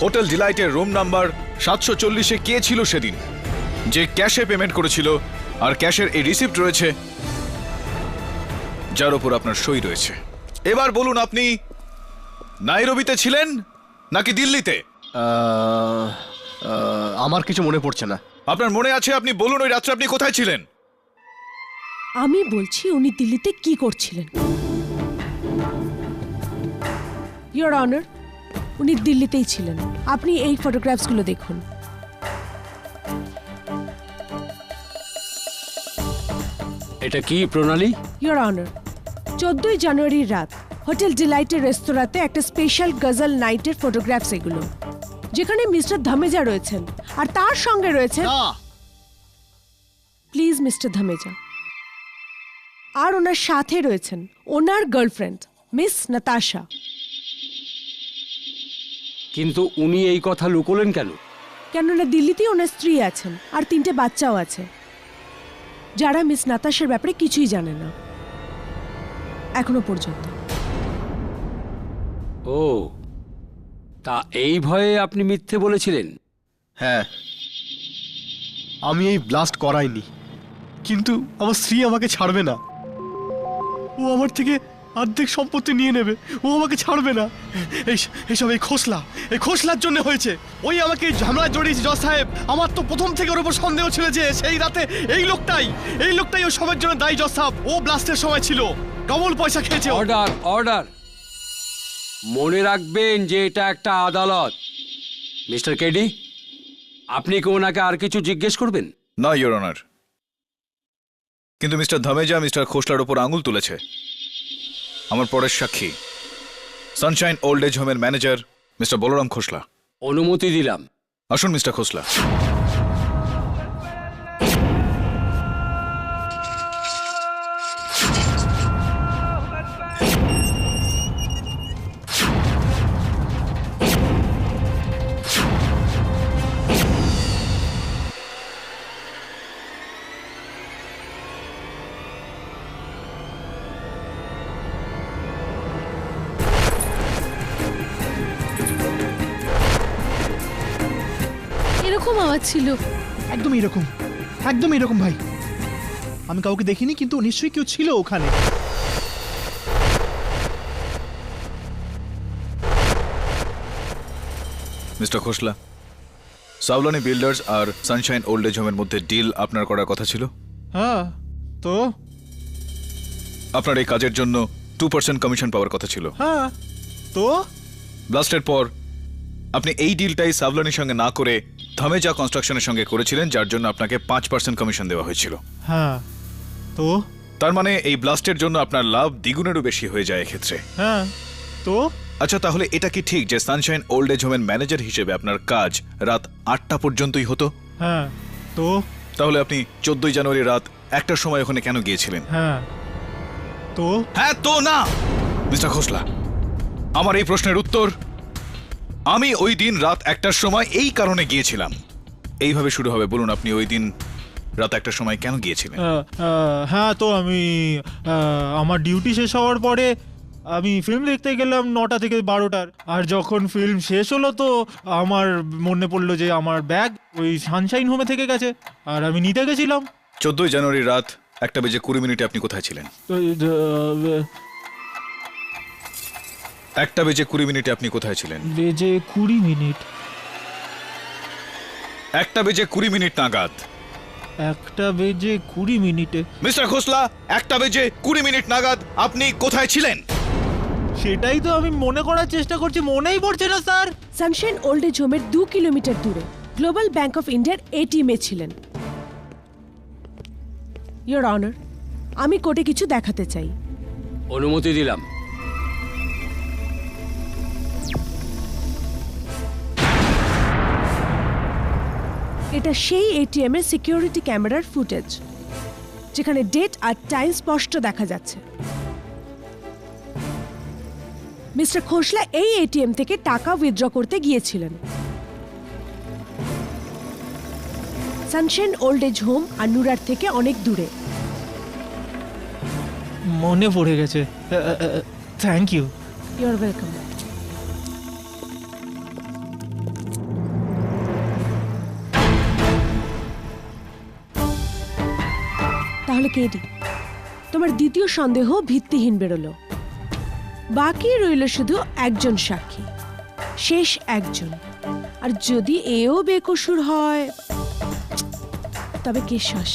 হোটেল ডিলাইটের রুম নাম্বার 740-এ কে ছিল সেদিন, যে ক্যাশে পেমেন্ট করেছিল? আর ক্যাশের এই রিসিপ্ট রয়েছে যার উপর আপনার সই রয়েছে। এবার বলুন আপনি নাইরোবিতে ছিলেন নাকি দিল্লিতে? আমার কিছু মনে পড়ছে না। আপনার মনে আছে? আপনি বলুন ওই রাত্রে আপনি কোথায় ছিলেন? আমি বলছি উনি দিল্লিতে কি করছিলেন। ইয়োর অনার, উনি দিল্লিতেই ছিলেন। আপনি এই ফটোগ্রাফসগুলো দেখুন। এটা কি প্রণালী? ইয়োর অনার, 14ই জানুয়ারির রাত হোটেল ডিলাইটের রেস্তোরাঁতে একটা স্পেশাল গজল নাইটের ফটোগ্রাফস এগুলো, যেখানে মিস্টার ধামেজা রয়েছেন আর তার সঙ্গে রয়েছেন প্লিজ মিস্টার ধামেজা, আর ওনার সাথে রয়েছেন ওনার গার্লফ্রেন্ড মিস নাতাশা। কিন্তু উনি এই কথা লুকোলেন কেন? কেননা দিল্লিতেই ওনার স্ত্রী আছেন আর 3টে বাচ্চাও আছে, যারা মিস নাতাশার ব্যাপারে কিছুই জানে না এখনো পর্যন্ত। ও, তা এই ভয়ে আপনি মিথ্যে বলেছিলেন? হ্যাঁ, আমি এই ব্লাস্ট করাইনি, কিন্তু আমার স্ত্রী আমাকে ছাড়বে না। ও আমার থেকে অর্ধেক সম্পত্তি নিয়ে নেবে, ও আমাকে ছাড়বে না। এইসব এই খোসলার জন্য হয়েছে। ওই আমাকে ঝামেলায় জড়িয়েছে জজ সাহেব। আমার তো প্রথম থেকে ওর উপর সন্দেহ ছিল যে সেই রাতে এই লোকটাই ও সবের জন্য দায়ী। জজ সাহেব, ও ব্লাস্টের সময় ছিল, ডবল পয়সা খেয়েছে। Order, order. মনে রাখবেন যে এটা একটা আদালত। মিস্টার কেডি, আপনি কি ওনাকে আর কিছু জিজ্ঞেস করবেন? না ইওর অনার, কিন্তু মিস্টার ধামেজা মিস্টার খোসলার উপর আঙুল তুলেছে। আমার পরের সাক্ষী সানশাইন ওল্ড এজ হোমের ম্যানেজার মিস্টার বলরাম খোসলা। অনুমতি দিলাম। আসুন মিস্টার খোসলা। এরকম আওয়াজ ছিল। একদম এরকম ভাই। আমি কাউকে দেখিনি, কিন্তু নিশ্চয়ই কেউ ছিল ওখানে। মিস্টার খোসলা, সাওলানি বিল্ডার্স আর সানশাইন ওল্ড এজ হোমের মধ্যে ডিল আপনার করার কথা ছিল। হ্যাঁ, তো আপনার এই কাজের জন্য 2% কমিশন পাওয়ার কথা ছিল। হ্যাঁ, তো ব্লাস্টের পর আপনি এই ডিলটাই সাওলানির সঙ্গে না করে ধামেজা কনস্ট্রাকশনের সঙ্গে করেছিলেন, যার জন্য আপনাকে 5% কমিশন দেওয়া হয়েছিল। হ্যাঁ, তো তার মানে এই ব্লাস্টের জন্য আপনার লাভ দ্বিগুণেরও বেশি হয়ে যায় এক্ষেত্রে। হ্যাঁ, তো আচ্ছা, তাহলে এটা কি ঠিক যে সানশাইন ওল্ড এজ হোমের ম্যানেজার হিসেবে আপনার কাজ রাত 8টা পর্যন্তই হতো? হ্যাঁ, তো তাহলে আপনি 14ই জানুয়ারি রাত 1টার সময় ওখানে কেন গিয়েছিলেন? হ্যাঁ, তো হ্যাঁ, তো না। মিস্টার খোসলা, আমার এই প্রশ্নের উত্তর, আমি ওই দিন রাত 1টার সময় এই কারণে গিয়েছিলাম। এইভাবে শুরু হবে। বলুন আপনি ওই দিন রাত 1টার সময় কেন গিয়েছিলেন? হ্যাঁ, তো আমি আমার ডিউটি শেষ হওয়ার পরে আমি ফিল্ম দেখতে গেলাম 9টা থেকে 12টার। আর যখন ফিল্ম শেষ হলো তো আমার মনে পড়লো যে আমার ব্যাগ ওই সানশাইন হোমে থেকে গেছে, আর আমি নিতে গেছিলাম। 14ই জানুয়ারি রাত 1:20 আপনি কোথায় ছিলেন? 1:20 আপনি কোথায় ছিলেন? বেজে 20 মিনিট। 1:20 নাগাদ। 1:20 মিস্টার খোসলা, 1:20 নাগাদ আপনি কোথায় ছিলেন? সেটাই তো আমি মনে করার চেষ্টা করছি, মনেই পড়ছে না স্যার। সানশাইন ওল্ড এজ হোমের 2 কিলোমিটার দূরে গ্লোবাল ব্যাংক অফ ইন্ডিয়ার এটিএমে ছিলেন। ইয়োর অনার, আমি কোর্টে কিছু দেখাতে চাই। অনুমতি দিলাম। এটা সেই এটিএম এর সিকিউরিটি ক্যামেরার ফুটেজ, যেখানে ডেট আর টাইম স্পষ্ট দেখা যাচ্ছে। মিস্টার খোসলা এই এটিএম থেকে টাকা উইথড্র করতে গিয়েছিলেন। সানশাইন ওল্ড এজ হোম আর নুরার থেকে অনেক দূরে। মনে পড়ে গেছে, থ্যাংক ইউ। Your welcome. তাহলে কেডি, তোমার দ্বিতীয় সন্দেহ ভিত্তিহীন বেরোলো। বাকি রইল শুধু একজন সাক্ষী, শেষ একজন। আর যদি এও বেকসুর হয় তবে কে শ্বাস।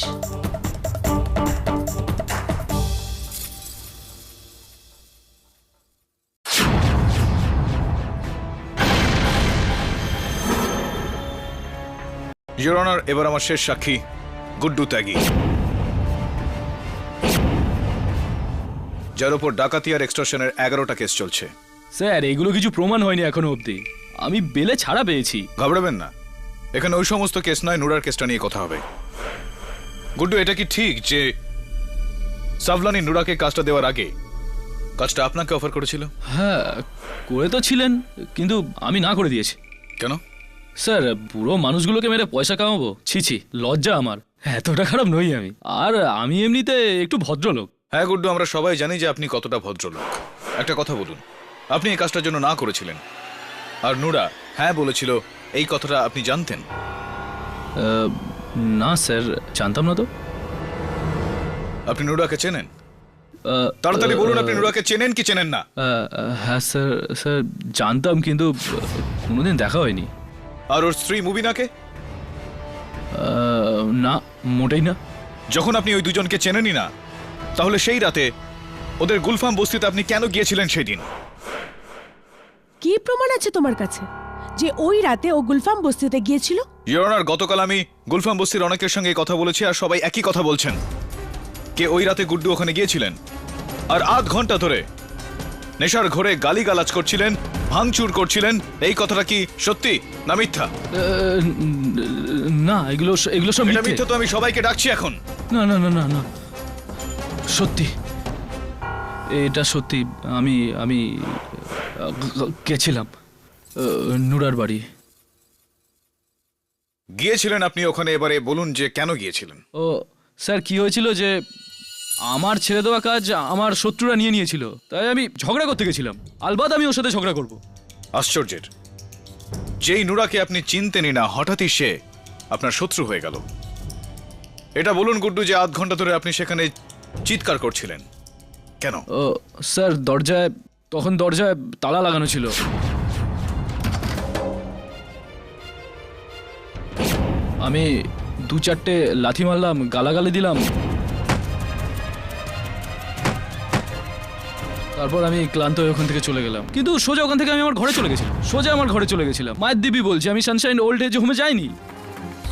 ইওর অনার, এবার আমার শেষ সাক্ষী গুড্ডু ত্যাগী, যার উপর ডাকাতি আর এক্সটর্শনের 11টা কেস চলছে। স্যার, এগুলো কিছু প্রমাণ হয়নি এখনো অবধি। আমি বেলে ছাড়া পেয়েছি। ঘাবড়াবেন না, এখানে ওই সমস্ত কেস নয়, নুরার কেসটা নিয়ে কথা হবে। গুড্ডু, এটা কি ঠিক যে সাভলানি নুরাকে কাজটা দেওয়ার আগে কাজটা আপনাকে অফার করেছিল? হ্যাঁ, করে তো ছিলেন, কিন্তু আমি না করে দিয়েছি। কেন? স্যার, পুরো মানুষগুলোকে মেরে পয়সা কামাবো? ছি ছি, লজ্জা আমার। এতটা খারাপ নই আমি। আর আমি এমনিতে একটু ভদ্রলোক। হ্যাঁ গুড্ডু, আমরা সবাই জানি যে আপনি কতটা ভদ্রলোক। একটা কথা বলুন, আপনি এই কাজটার জন্য না করেছিলেন, আর নুরা হ্যাঁ বলেছিল, এই কথাটা আপনি জানতেন? না স্যার, জানতাম না তো। আপনি নুরাকে চেনেন? তাড়াতাড়ি বলুন, আপনি নুরাকে চেনেন কি চেনেন না? হ্যাঁ স্যার, স্যার জানতাম, কিন্তু কোনোদিন দেখা হয়নি। আর ওর স্ত্রী মুবিনাকে? না, মোটেই না। যখন আপনি ওই দুজনকে চেনেনই না, তাহলে সেই রাতে ওদের গুলফাম বস্তিতে আপনি কেন গিয়েছিলেন সেদিন? কি প্রমাণ আছে তোমার কাছে যে ওই রাতে ও গুলফাম বস্তিতে গিয়েছিল? ইওর অনার, গতকাল আমি গুলফাম বস্তির অনেকের সঙ্গে কথা বলেছি, আর সবাই একই কথা বলছেন, কে ওই রাতে গুড্ডু ওখানে গিয়েছিলেন আর আধ ঘন্টা ধরে নেশার ঘরে গালিগালাজ করছিলেন, ভাঙচুর করছিলেন। এই কথাটা কি সত্যি না মিথ্যা? না, এগুলো সব মিথ্যা। তো আমি সবাইকে ডাকছি এখন। না না না না না, সত্যি, এটা সত্যি। আমি গেছিলাম নুরার বাড়ি। গিয়েছিলেন আপনি ওখানে, এবারে বলুন যে কেন গিয়েছিলেন? ও স্যার, কি হয়েছিল যে আমার ছেড়ে দেওয়া কাজ আমার শত্রুরা নিয়ে নিয়েছিল, তাই আমি ঝগড়া করতে গেছিলাম। আলবাত আমি ওর সাথে ঝগড়া করব। আশ্চর্যের, যেই নুরাকে আপনি চিনতেনই না, হঠাৎই সে আপনার শত্রু হয়ে গেল। এটা বলুন গুড্ডু, যে আধ ঘন্টা ধরে আপনি সেখানে চিৎকার করছিলেন কেন? ও স্যার, তখন দরজায় তালা লাগানো ছিল। আমি 2-4টে লাথি মারলাম, গালাগালি দিলাম। তারপর আমি ক্লান্ত হয়ে ওখান থেকে চলে গেলাম, কিন্তু সোজা ওখান থেকে আমি আমার ঘরে চলে গেছিলাম। মায়ের দিবি বলছি, আমি সানশাইন ওল্ড এজ হোমে যাইনি।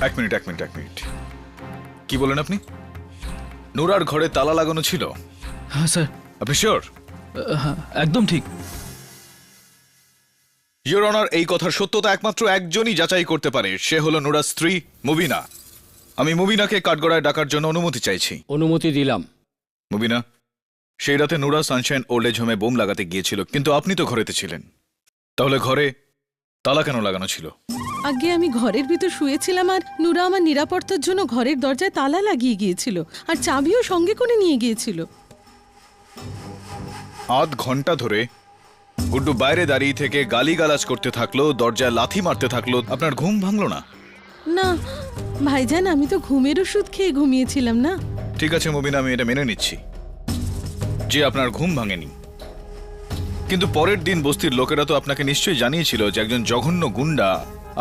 এক মিনিট। কি বলেন আপনি? নুরার ঘরে তালা লাগানো ছিল? হ্যাঁ স্যার। আপনি শিওর? হ্যাঁ, একদম ঠিক। ইওর অনার, এই কথার সত্যতা একমাত্র একজনই যাচাই করতে পারে, সে হলো নুরার স্ত্রী মুবিনা। আমি মুবিনাকে কাঠগড়ায় ডাকার জন্য অনুমতি চাইছি। অনুমতি দিলাম। মুবিনা, সেই রাতে নুরা সানশাইন ওল্ড এজ হোমে বোম লাগাতে গিয়েছিল, কিন্তু আপনি তো ঘরেতে ছিলেন, তাহলে ঘরে তালা কেন লাগানো ছিল? আগে আমি ঘরের ভিতর শুয়েছিলাম, আর নুরা আমার নিরাপত্তার জন্য ঘরের দরজায় তালা লাগিয়ে গিয়েছিল, আর চাবিও সঙ্গে করে নিয়ে গিয়েছিল। আধ ঘন্টা ধরে গুড্ডু বাইরে দাঁড়িয়ে থেকে গালিগালাজ করতে থাকলো, দরজায় লাথি মারতে থাকলো, আপনার ঘুম ভাঙলো না? না ভাইজান, আমি তো ঘুমের ওষুধ খেয়ে ঘুমিয়েছিলাম না। ঠিক আছে মুবিনা, আমি এটা মেনে নিচ্ছি যে আপনার ঘুম ভাঙেনি, কিন্তু পরের দিন বস্তির লোকেরা তো আপনাকে নিশ্চয়ই জানিয়েছিল যে একজন জঘন্য গুন্ডা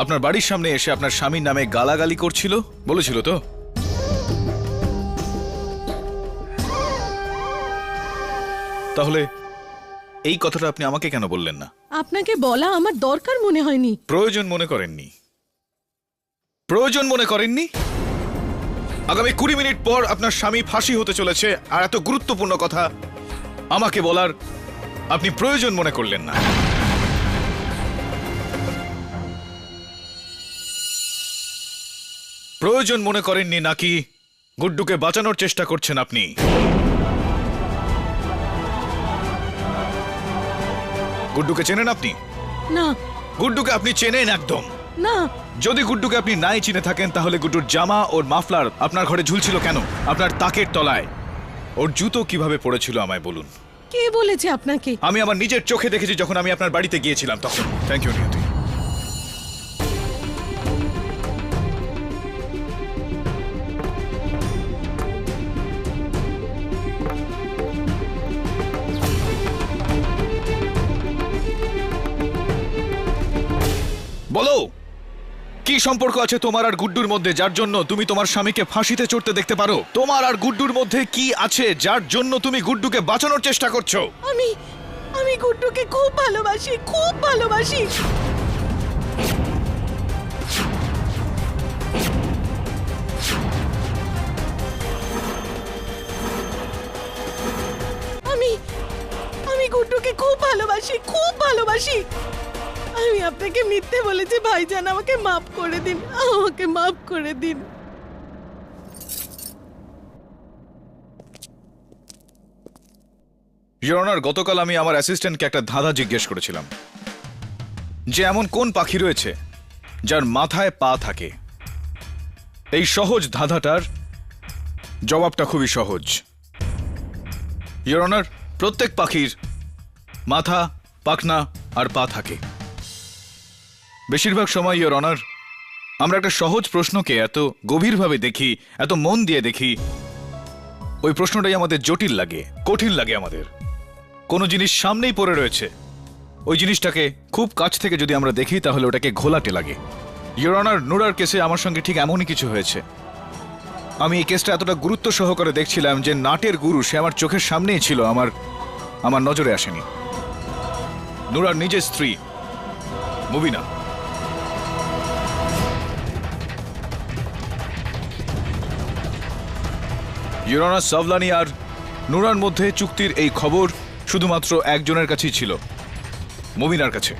আপনার বাড়ির সামনে এসে আপনার স্বামীর নামে গালাগালি করছিল, বলেছিল তো? তাহলে এই কথাটা আপনি আমাকে কেন বললেন না? আপনাকে বলা আমার দরকার মনে হয়নি। প্রয়োজন মনে করেননি? প্রয়োজন মনে করেননি? আগামী 20 মিনিট পর আপনার স্বামী ফাঁসি হতে চলেছে, আর এত গুরুত্বপূর্ণ কথা আমাকে বলার আপনি প্রয়োজন মনে করলেন না। প্রয়োজন মনে করেননি নাকি গুড্ডুকে বাঁচানোর চেষ্টা করছেন আপনি? গুড্ডুকে চেনেন আপনি? না। গুড্ডুকে আপনি চেনেন একদম না। যদি গুড্ডুকে আপনি নাই চিনে থাকেন তাহলে গুড্ডুর জামা ওর মাফলার আপনার ঘরে ঝুলছিল কেন? আপনার তাকের তলায় ওর জুতো কিভাবে পড়েছিল আমায় বলুন। কে বলেছে আপনাকে? আমি আমার নিজের চোখে দেখেছি যখন আমি আপনার বাড়িতে গিয়েছিলাম তখন। থ্যাংক ইউ নিয়তি। বলো, কি সম্পর্ক আছে তোমার আর গুড্ডুর মধ্যে যার জন্য তুমি তোমার স্বামীকে ফাঁসিতে চড়তে দেখতে পারো? তোমার আর গুড্ডুর মধ্যে কি আছে যার জন্য তুমি গুড্ডুকে বাঁচানোর চেষ্টা করছো? আমি গুড্ডুকে খুব ভালোবাসি, খুব ভালোবাসি। আমি গুড্ডুকে খুব ভালোবাসি, খুব ভালোবাসি। আমি আপনাকে মিথ্যে বলেছি ভাইজান, আমাকে মাফ করে দিন, আমাকে মাফ করে দিন। ইওর অনার, গতকাল আমি আমার অ্যাসিস্ট্যান্টকে একটা ধাঁধা জিজ্ঞেস করেছিলাম যে এমন কোন পাখি রয়েছে যার মাথায় পা থাকে। এই সহজ ধাঁধাটার জবাবটা খুবই সহজ। ইওর অনার, প্রত্যেক পাখির মাথা, পাখনা আর পা থাকে। বেশিরভাগ সময় ইওর অনার আমরা একটা সহজ প্রশ্নকে এত গভীরভাবে দেখি, এত মন দিয়ে দেখি, ওই প্রশ্নটাই আমাদের জটিল লাগে, কঠিন লাগে আমাদের। কোনো জিনিস সামনেই পড়ে রয়েছে, ওই জিনিসটাকে খুব কাছ থেকে যদি আমরা দেখি তাহলে ওটাকে ঘোলাটে লাগে। ইওর অনার, নুরার কেসে আমার সঙ্গে ঠিক এমনই কিছু হয়েছে। আমি এই কেসটা এতটা গুরুত্ব সহকারে দেখছিলাম যে নাটের গুরু সে আমার চোখের সামনেই ছিল, আমার নজরে আসেনি। নুরার নিজের স্ত্রী মুবিনা। ইওর অনার, সাভলানি আর নুরার মধ্যে চুক্তির এই খবর শুধুমাত্র একজনের কাছেই ছিল, মুবিনার কাছে।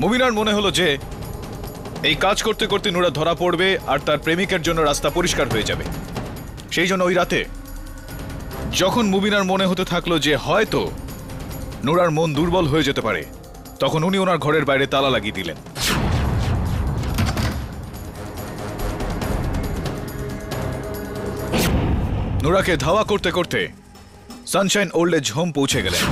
মুবিনার মনে হলো যে এই কাজ করতে করতে নুরা ধরা পড়বে আর তার প্রেমিকের জন্য রাস্তা পরিষ্কার হয়ে যাবে। সেই জন্য ওই রাতে যখন মুবিনার মনে হতে থাকলো যে হয়তো নুরার মন দুর্বল হয়ে যেতে পারে, তখন উনি ওনার ঘরের বাইরে তালা লাগিয়ে দিলেন। নুরাকে ধাওয়া করতে করতে সানশাইন ওল্ড এজ হোম পৌঁছে গেলেন।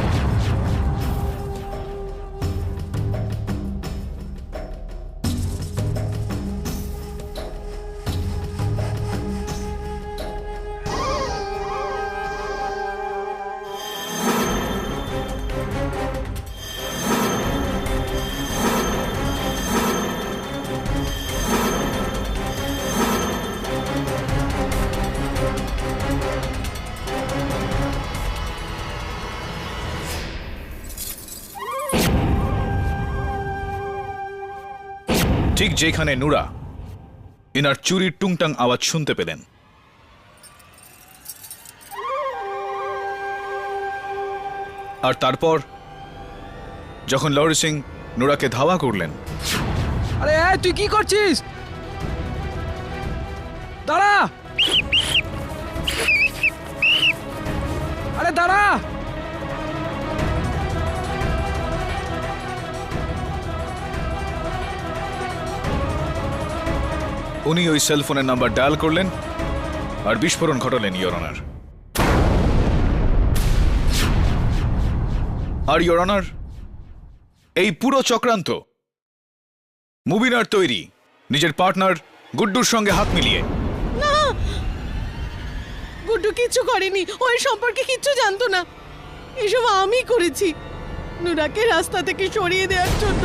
ঠিক যেখানে নুরা ইনার চুরির টুংটাং আওয়াজ শুনতে পেলেন, আর তারপর যখন লরি সিং নুরাকে ধাওয়া করলেন। আরে তুই কি করছিস? দাঁড়া! আরে দাঁড়া! উনি ওই সেলফোনের নাম্বার ডায়াল করলেন আর বিস্ফোরণ ঘটালেন ইওর অনার। আর ইওর অনার, এই পুরো চক্রান্ত মুবিনার তৈরি, নিজের পার্টনার গুড্ডুর সঙ্গে হাত মিলিয়ে। না, গুড্ডু কিচ্ছু করেনি, ওই সম্পর্কে কিচ্ছু জানতো না, এসব আমি করেছি। নুরাকে রাস্তা থেকে সরিয়ে দেওয়ার জন্য।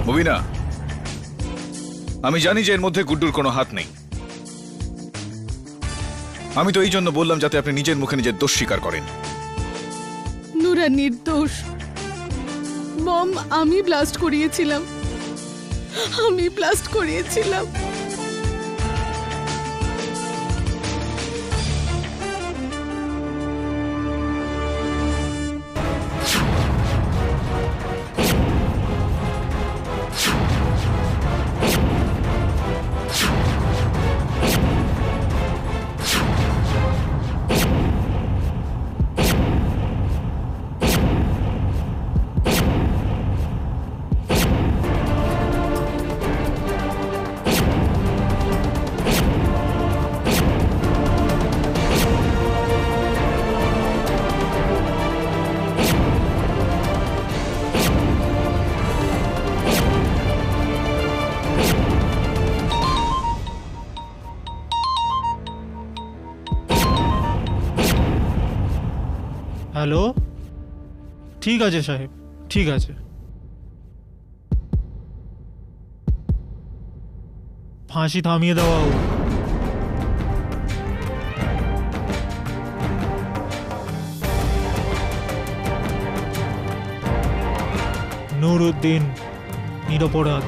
মুবিনা, আমি জানি যে এর মধ্যে গুড্ডুর কোনো হাত নেই। আমি তো এই জন্য বললাম যাতে আপনি নিজের মুখে নিজের দোষ স্বীকার করেন। নুরা নির্দোষ। বম আমি ব্লাস্ট করিয়েছিলাম, আমি ব্লাস্ট করিয়েছিলাম। হ্যালো, ঠিক আছে সাহেব, ঠিক আছে। ফাঁসি থামিয়ে দেওয়া হোক। নুরউদ্দিন নিরপরাধ।